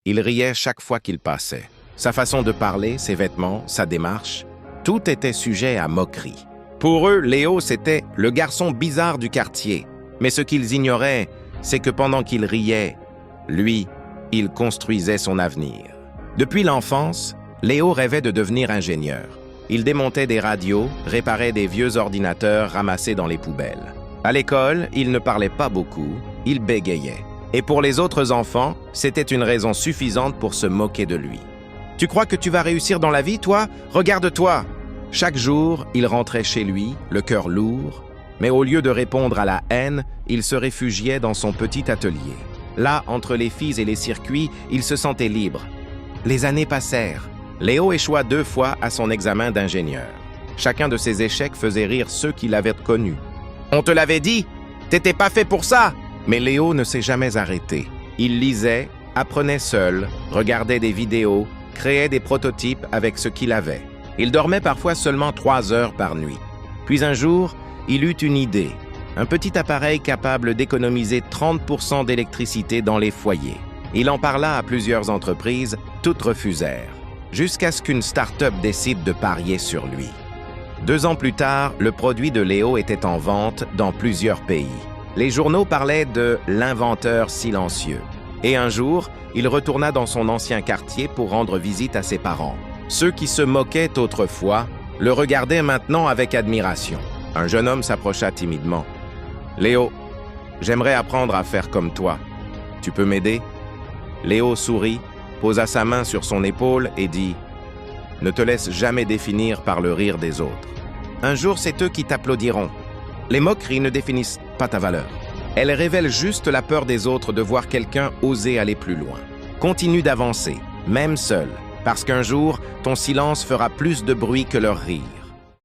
Il riait chaque fois qu'il passait. Sa façon de parler, ses vêtements, sa démarche, tout était sujet à moquerie. Pour eux, Léo, c'était le garçon bizarre du quartier. Mais ce qu'ils ignoraient, c'est que pendant qu'il riait, lui, il construisait son avenir. Depuis l'enfance, Léo rêvait de devenir ingénieur. Il démontait des radios, réparait des vieux ordinateurs ramassés dans les poubelles. À l'école, il ne parlait pas beaucoup, il bégayait. Et pour les autres enfants, c'était une raison suffisante pour se moquer de lui. « Tu crois que tu vas réussir dans la vie, toi? Regarde-toi » Chaque jour, il rentrait chez lui, le cœur lourd, mais au lieu de répondre à la haine, il se réfugiait dans son petit atelier. Là, entre les filles et les circuits, il se sentait libre. Les années passèrent. Léo échoua 2 fois à son examen d'ingénieur. Chacun de ses échecs faisait rire ceux qui l'avaient connu. « On te l'avait dit, t'étais pas fait pour ça !» Mais Léo ne s'est jamais arrêté. Il lisait, apprenait seul, regardait des vidéos, créait des prototypes avec ce qu'il avait. Il dormait parfois seulement 3 heures par nuit. Puis un jour, il eut une idée. Un petit appareil capable d'économiser 30% d'électricité dans les foyers. Il en parla à plusieurs entreprises, toutes refusèrent. Jusqu'à ce qu'une start-up décide de parier sur lui. 2 ans plus tard, le produit de Léo était en vente dans plusieurs pays. Les journaux parlaient de « l'inventeur silencieux ». Et un jour, il retourna dans son ancien quartier pour rendre visite à ses parents. Ceux qui se moquaient autrefois le regardaient maintenant avec admiration. Un jeune homme s'approcha timidement. « Léo, j'aimerais apprendre à faire comme toi. Tu peux m'aider ?» Léo sourit, posa sa main sur son épaule et dit « Ne te laisse jamais définir par le rire des autres. Un jour, c'est eux qui t'applaudiront. Les moqueries ne définissent pas ta valeur. Elles révèlent juste la peur des autres de voir quelqu'un oser aller plus loin. Continue d'avancer, même seul, parce qu'un jour, ton silence fera plus de bruit que leur rire.